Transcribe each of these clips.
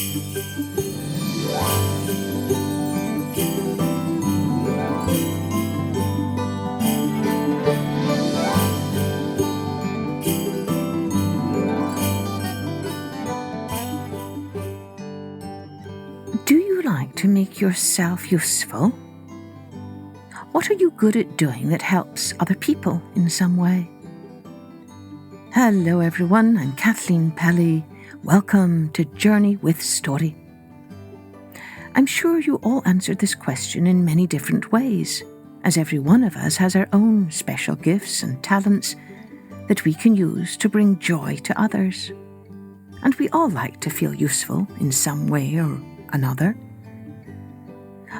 Do you like to make yourself useful? What are you good at doing that helps other people in some way? Hello everyone, I'm Kathleen Pelly. Welcome to Journey with Story. I'm sure you all answered this question in many different ways, as every one of us has our own special gifts and talents that we can use to bring joy to others. And we all like to feel useful in some way or another.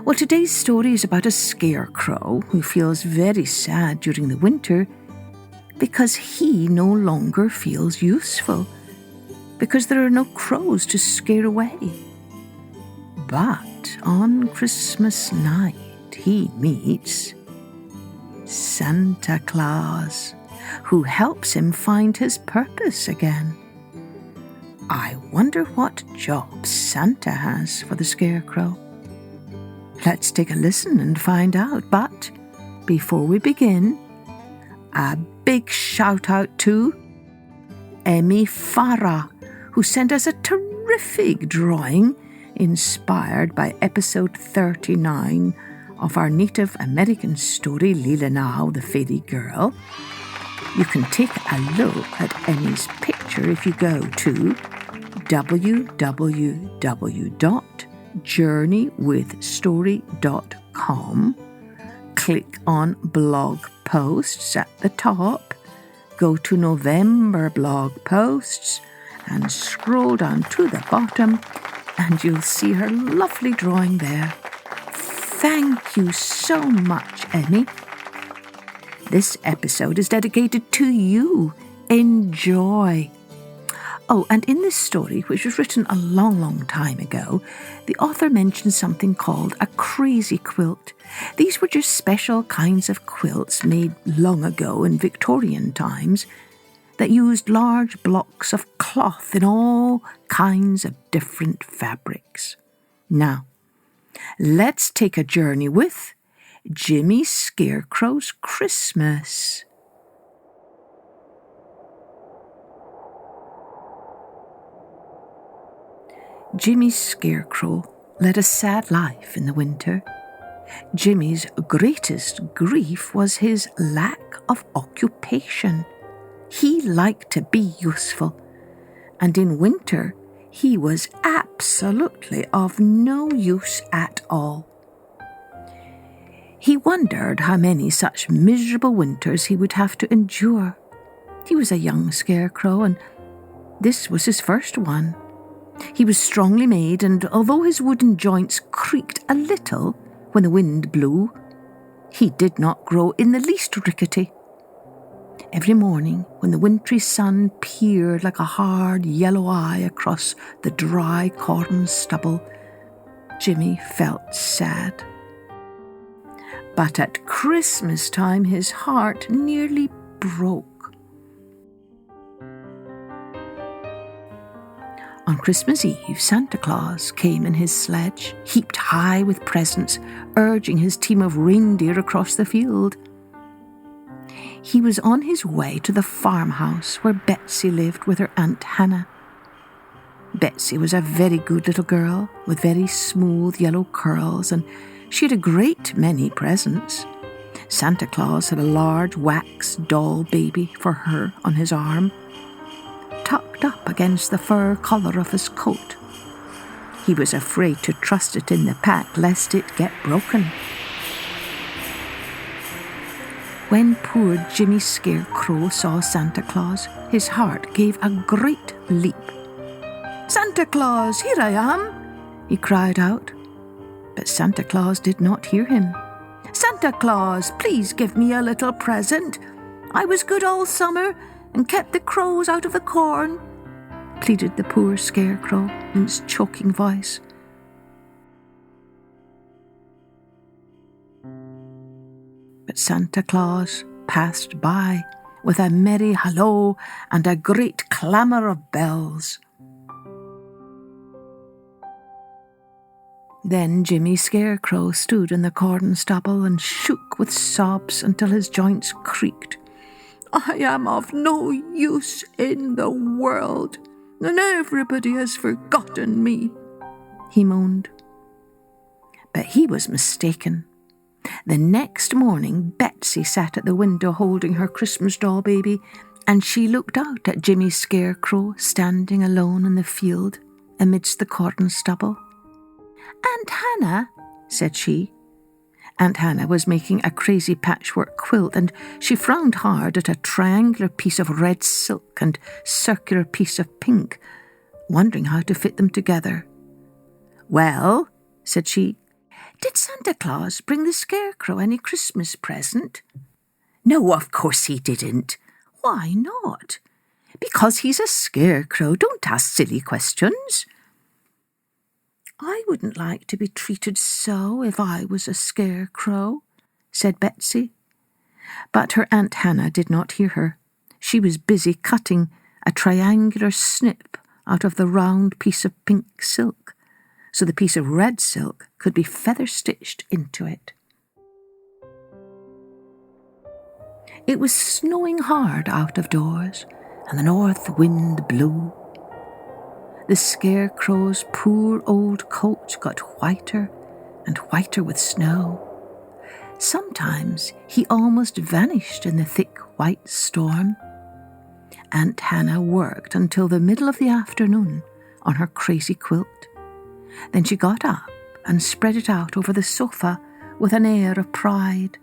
Well, today's story is about a scarecrow who feels very sad during the winter because he no longer feels useful, because there are no crows to scare away. But on Christmas night, he meets Santa Claus, who helps him find his purpose again. I wonder what job Santa has for the Scarecrow. Let's take a listen and find out. But before we begin, a big shout out to Emmy Farah, who sent us a terrific drawing inspired by episode 39 of our Native American story, Leela Now, the Fairy Girl. You can take a look at Emmy's picture if you go to www.journeywithstory.com. Click on blog posts at the top, go to November blog posts and scroll down to the bottom and you'll see her lovely drawing there. Thank you so much, Emmy. This episode is dedicated to you. Enjoy. Oh, and in this story, which was written a long, long time ago, the author mentioned something called a crazy quilt. These were just special kinds of quilts made long ago in Victorian times that used large blocks of cloth in all kinds of different fabrics. Now, let's take a journey with Jimmy Scarecrow's Christmas. Jimmy Scarecrow led a sad life in the winter. Jimmy's greatest grief was his lack of occupation. He liked to be useful, and in winter he was absolutely of no use at all. He wondered how many such miserable winters he would have to endure. He was a young scarecrow, and this was his first one. He was strongly made, and although his wooden joints creaked a little when the wind blew, he did not grow in the least rickety. Every morning, when the wintry sun peered like a hard yellow eye across the dry corn stubble, Jimmy felt sad. But at Christmas time, his heart nearly broke. On Christmas Eve, Santa Claus came in his sledge, heaped high with presents, urging his team of reindeer across the field. He was on his way to the farmhouse where Betsy lived with her Aunt Hannah. Betsy was a very good little girl with very smooth yellow curls, and she had a great many presents. Santa Claus had a large wax doll baby for her on his arm, tucked up against the fur collar of his coat. He was afraid to trust it in the pack lest it get broken. When poor Jimmy Scarecrow saw Santa Claus, his heart gave a great leap. "Santa Claus, here I am!" he cried out. But Santa Claus did not hear him. "Santa Claus, please give me a little present. I was good all summer and kept the crows out of the corn," pleaded the poor Scarecrow in his choking voice. But Santa Claus passed by with a merry hallo and a great clamour of bells. Then Jimmy Scarecrow stood in the corn stubble and shook with sobs until his joints creaked. "I am of no use in the world, and everybody has forgotten me," he moaned. But he was mistaken. The next morning, Betsy sat at the window holding her Christmas doll baby, and she looked out at Jimmy Scarecrow standing alone in the field amidst the corn stubble. "Aunt Hannah," said she. Aunt Hannah was making a crazy patchwork quilt, and she frowned hard at a triangular piece of red silk and circular piece of pink, wondering how to fit them together. "Well," said she, "did Santa Claus bring the Scarecrow any Christmas present?" "No, of course he didn't." "Why not?" "Because he's a scarecrow. Don't ask silly questions." "I wouldn't like to be treated so if I was a scarecrow," said Betsy. But her Aunt Hannah did not hear her. She was busy cutting a triangular snip out of the round piece of pink silk, so the piece of red silk could be feather-stitched into it. It was snowing hard out of doors, and the north wind blew. The Scarecrow's poor old coat got whiter and whiter with snow. Sometimes he almost vanished in the thick white storm. Aunt Hannah worked until the middle of the afternoon on her crazy quilt. Then she got up and spread it out over the sofa with an air of pride.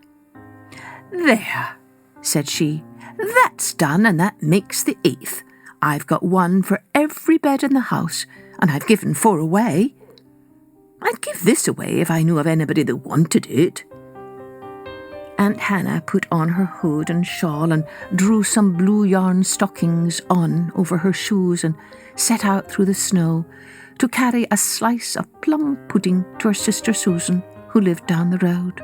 "There," said she, "that's done, and that makes the 8th. I've got one for every bed in the house, and I've given 4 away. I'd give this away if I knew of anybody that wanted it." Aunt Hannah put on her hood and shawl and drew some blue yarn stockings on over her shoes and set out through the snow to carry a slice of plum pudding to her sister Susan, who lived down the road.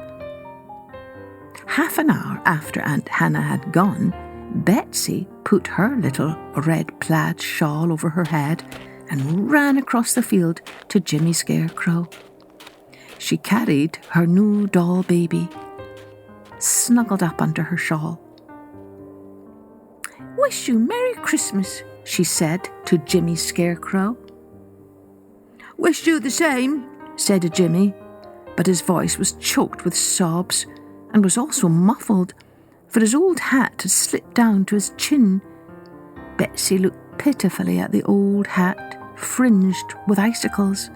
Half an hour after Aunt Hannah had gone, Betsy put her little red plaid shawl over her head and ran across the field to Jimmy Scarecrow. She carried her new doll baby, snuggled up under her shawl. "Wish you Merry Christmas," she said to Jimmy Scarecrow. "Wish you the same," said Jimmy, but his voice was choked with sobs and was also muffled, for his old hat had slipped down to his chin. Betsy looked pitifully at the old hat, fringed with icicles,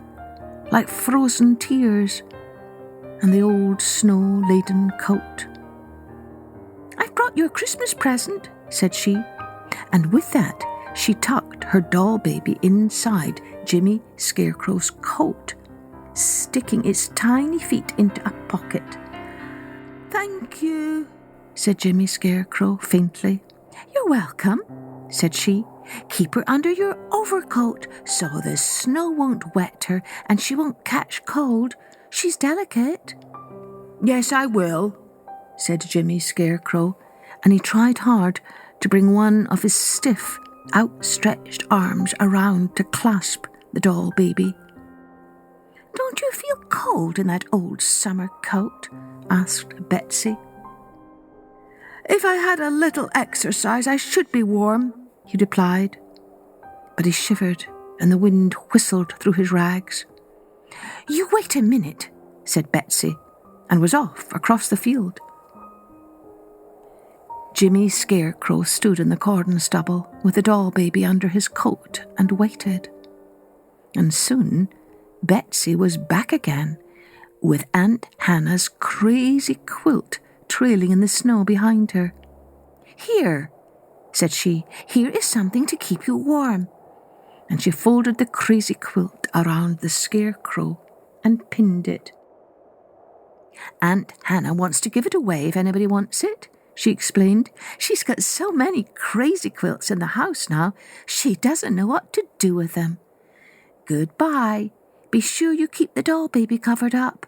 like frozen tears, and the old snow-laden coat. "I've brought you a Christmas present," said she, and with that she tucked her doll baby inside Jimmy Scarecrow's coat, sticking its tiny feet into a pocket. "Thank you," said Jimmy Scarecrow faintly. "You're welcome," said she. "Keep her under your overcoat so the snow won't wet her and she won't catch cold. She's delicate." "Yes, I will," said Jimmy Scarecrow, and he tried hard to bring one of his stiff, outstretched arms around to clasp the doll baby. "Don't you feel cold in that old summer coat?" asked Betsy. "If I had a little exercise, I should be warm," he replied. But he shivered, and the wind whistled through his rags. "You wait a minute," said Betsy, and was off across the field. Jimmy Scarecrow stood in the corn stubble with the doll baby under his coat and waited. And soon Betsy was back again, with Aunt Hannah's crazy quilt trailing in the snow behind her. "Here," said she, "here is something to keep you warm." And she folded the crazy quilt around the Scarecrow and pinned it. "Aunt Hannah wants to give it away if anybody wants it," she explained. "She's got so many crazy quilts in the house now, she doesn't know what to do with them. Goodbye. Be sure you keep the doll baby covered up."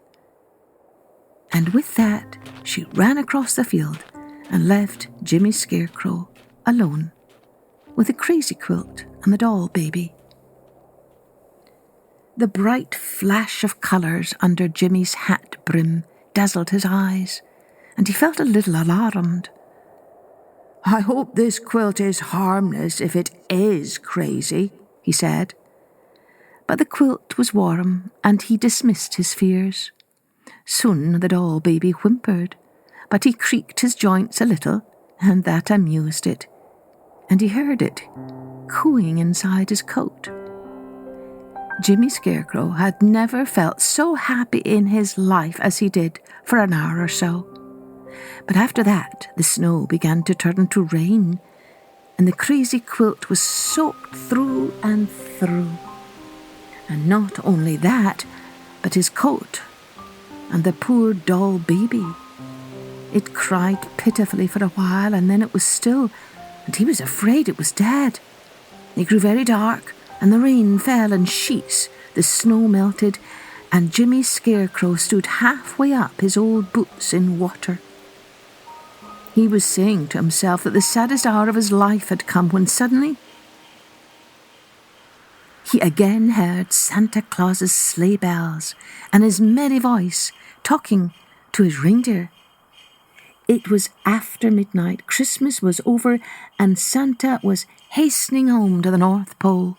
And with that, she ran across the field and left Jimmy Scarecrow alone with the crazy quilt and the doll baby. The bright flash of colours under Jimmy's hat brim dazzled his eyes, and he felt a little alarmed. "I hope this quilt is harmless if it is crazy," he said. But the quilt was warm, and he dismissed his fears. Soon the doll baby whimpered, but he creaked his joints a little, and that amused it, and he heard it cooing inside his coat. Jimmy Scarecrow had never felt so happy in his life as he did for an hour or so. But after that, the snow began to turn to rain, and the crazy quilt was soaked through and through. And not only that, but his coat and the poor doll baby. It cried pitifully for a while, and then it was still, and he was afraid it was dead. It grew very dark, and the rain fell in sheets, the snow melted, and Jimmy Scarecrow stood halfway up his old boots in water. He was saying to himself that the saddest hour of his life had come when suddenly he again heard Santa Claus's sleigh bells and his merry voice talking to his reindeer. It was after midnight, Christmas was over, and Santa was hastening home to the North Pole.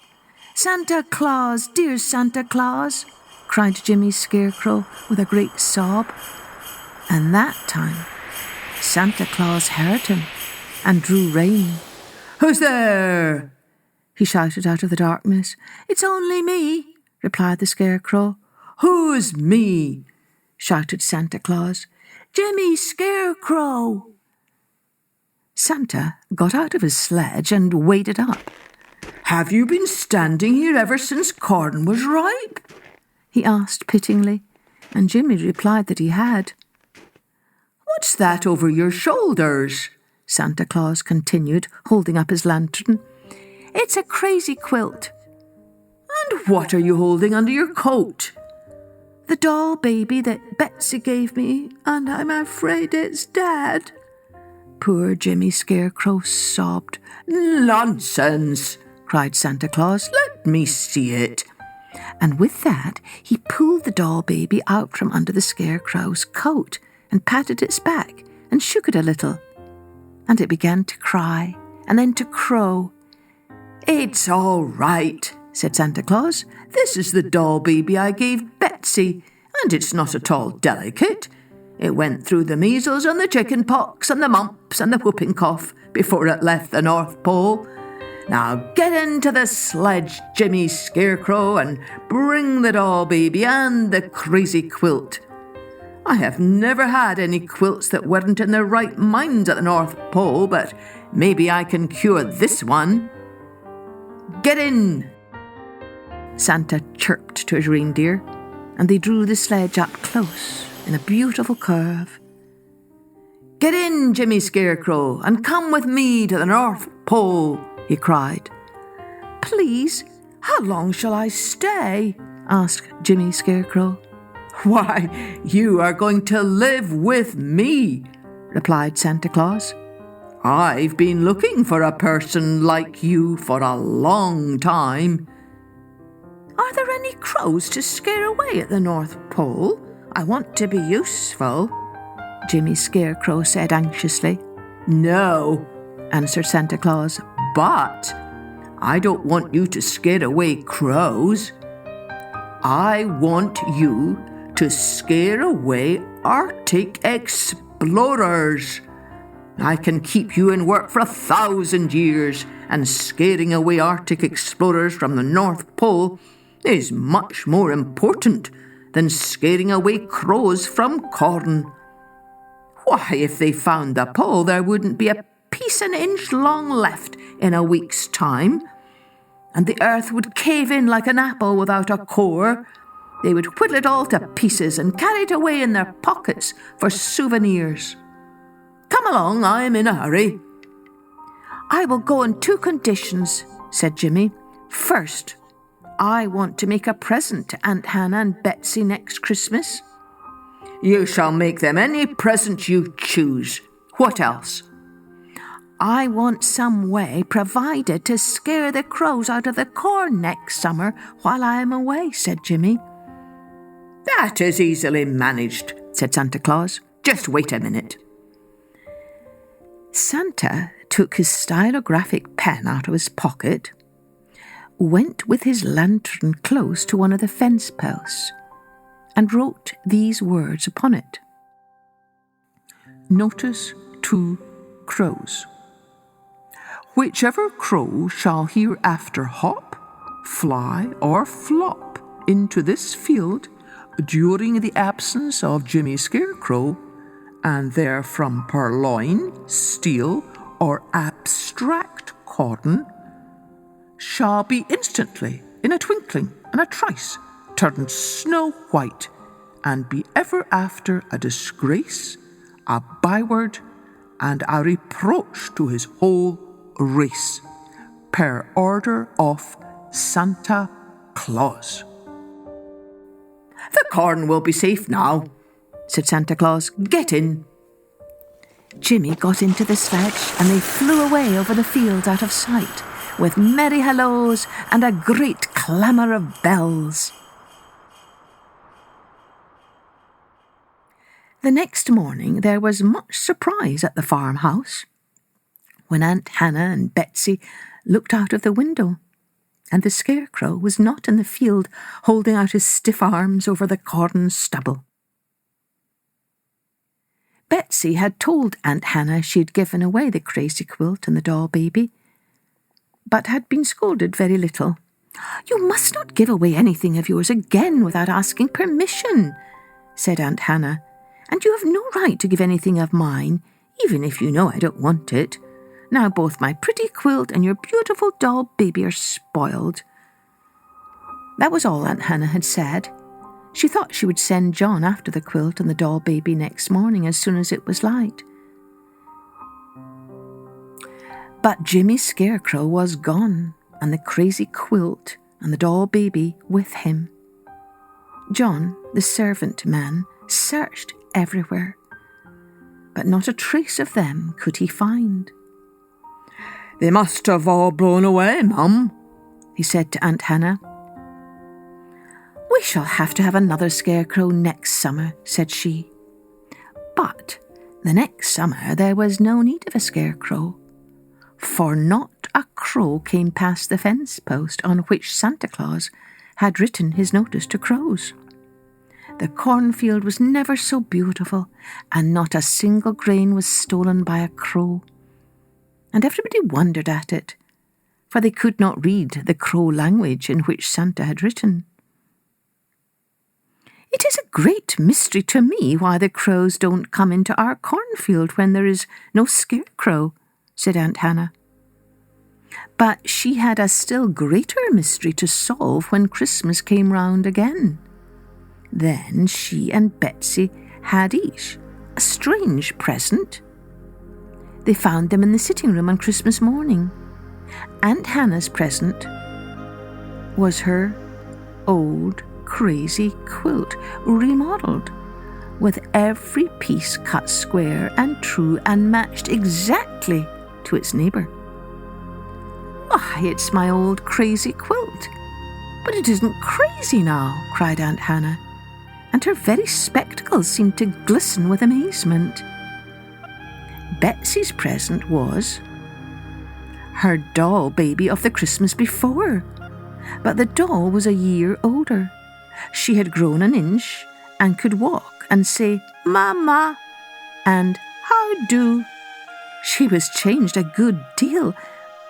"Santa Claus, dear Santa Claus," cried Jimmy Scarecrow with a great sob. And that time, Santa Claus heard him and drew rein. "Who's there?" he shouted out of the darkness. "It's only me," replied the Scarecrow. "Who's me?" shouted Santa Claus. "Jimmy Scarecrow." Santa got out of his sledge and waded up. "Have you been standing here ever since corn was ripe?" he asked pityingly, and Jimmy replied that he had. "What's that over your shoulders?" Santa Claus continued, holding up his lantern. "It's a crazy quilt." "And what are you holding under your coat?" "The doll baby that Betsy gave me, and I'm afraid it's dead." Poor Jimmy Scarecrow sobbed. "Nonsense!" cried Santa Claus. "Let me see it." And with that, he pulled the doll baby out from under the Scarecrow's coat and patted its back and shook it a little. And it began to cry and then to crow. "It's all right," said Santa Claus. "This is the doll baby I gave Betsy, and it's not at all delicate. It went through the measles and the chicken pox and the mumps and the whooping cough before it left the North Pole. Now get into the sledge, Jimmy Scarecrow, and bring the doll baby and the crazy quilt. I have never had any quilts that weren't in their right minds at the North Pole, but maybe I can cure this one. Get in!" Santa chirped to his reindeer, and they drew the sledge up close in a beautiful curve. "Get in, Jimmy Scarecrow, and come with me to the North Pole," he cried. "Please, how long shall I stay?" asked Jimmy Scarecrow. "Why, you are going to live with me," replied Santa Claus. "I've been looking for a person like you for a long time." "Are there any crows to scare away at the North Pole? I want to be useful," Jimmy Scarecrow said anxiously. "No," answered Santa Claus, "but I don't want you to scare away crows. I want you to scare away Arctic explorers. I can keep you in work for 1,000 years, and scaring away Arctic explorers from the North Pole is much more important than scaring away crows from corn. Why, if they found the pole, there wouldn't be a piece an inch long left in a week's time, and the earth would cave in like an apple without a core. They would whittle it all to pieces and carry it away in their pockets for souvenirs. Come along, I'm in a hurry." "I will go on 2 conditions," said Jimmy. "First, I want to make a present to Aunt Hannah and Betsy next Christmas." "You shall make them any present you choose. What else?" I want some way provided to scare the crows out of the corn next summer while I am away, said Jimmy. That is easily managed, said Santa Claus. Just wait a minute. Santa took his stylographic pen out of his pocket, went with his lantern close to one of the fence posts, and wrote these words upon it. Notice to crows. Whichever crow shall hereafter hop, fly, or flop into this field during the absence of Jimmy Scarecrow, and therefrom purloin, steal, or abstract cotton, shall be instantly, in a twinkling and a trice, turned snow white, and be ever after a disgrace, a byword, and a reproach to his whole race, per order of Santa Claus. The corn will be safe now, said Santa Claus. Get in. Jimmy got into the sledge, and they flew away over the fields out of sight, with merry halloos and a great clamour of bells. The next morning there was much surprise at the farmhouse when Aunt Hannah and Betsy looked out of the window, and the Scarecrow was not in the field holding out his stiff arms over the corn stubble. Betsy had told Aunt Hannah she had given away the crazy quilt and the doll baby, but had been scolded very little. You must not give away anything of yours again without asking permission, said Aunt Hannah, and you have no right to give anything of mine, even if you know I don't want it. Now both my pretty quilt and your beautiful doll baby are spoiled. That was all Aunt Hannah had said. She thought she would send John after the quilt and the doll baby next morning as soon as it was light. But Jimmy Scarecrow was gone, and the crazy quilt and the doll baby with him. John, the servant man, searched everywhere, but not a trace of them could he find. They must have all blown away, Mum, he said to Aunt Hannah. We shall have to have another Scarecrow next summer, said she. But the next summer there was no need of a Scarecrow, for not a crow came past the fence post on which Santa Claus had written his notice to crows. The cornfield was never so beautiful, and not a single grain was stolen by a crow. And everybody wondered at it, for they could not read the crow language in which Santa had written. It is a great mystery to me why the crows don't come into our cornfield when there is no Scarecrow, said Aunt Hannah. But she had a still greater mystery to solve when Christmas came round again. Then she and Betsy had each a strange present. They found them in the sitting room on Christmas morning. Aunt Hannah's present was her old crazy quilt remodelled, with every piece cut square and true and matched exactly to its neighbour. Why, it's my old crazy quilt. But it isn't crazy now, cried Aunt Hannah, and her very spectacles seemed to glisten with amazement. Betsy's present was her doll baby of the Christmas before, but the doll was a year older. She had grown an inch and could walk and say, Mama, and how do. She was changed a good deal,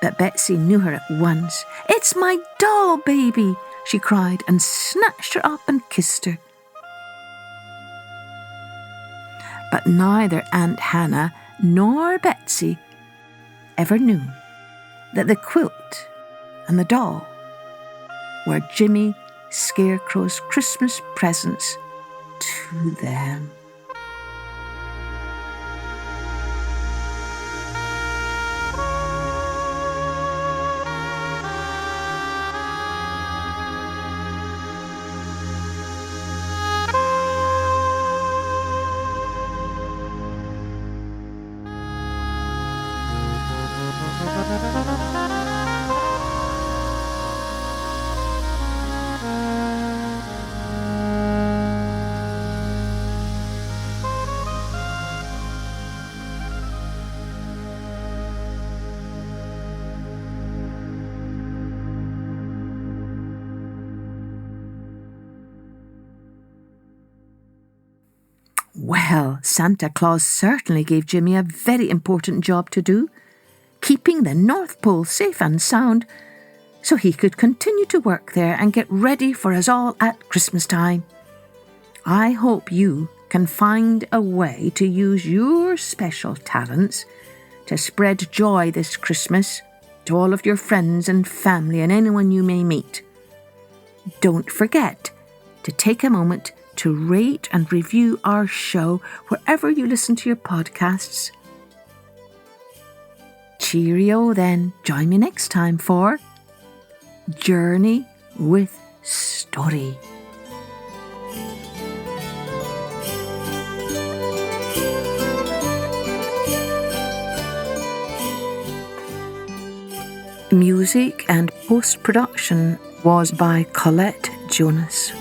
but Betsy knew her at once. It's my doll baby, she cried, and snatched her up and kissed her. But neither Aunt Hannah nor Betsy ever knew that the quilt and the doll were Jimmy Scarecrow's Christmas presents to them. Well, Santa Claus certainly gave Jimmy a very important job to do, keeping the North Pole safe and sound so he could continue to work there and get ready for us all at Christmas time. I hope you can find a way to use your special talents to spread joy this Christmas to all of your friends and family and anyone you may meet. Don't forget to take a moment to rate and review our show wherever you listen to your podcasts. Cheerio then. Join me next time for Journey with Story. Music and post-production was by Colette Jonas.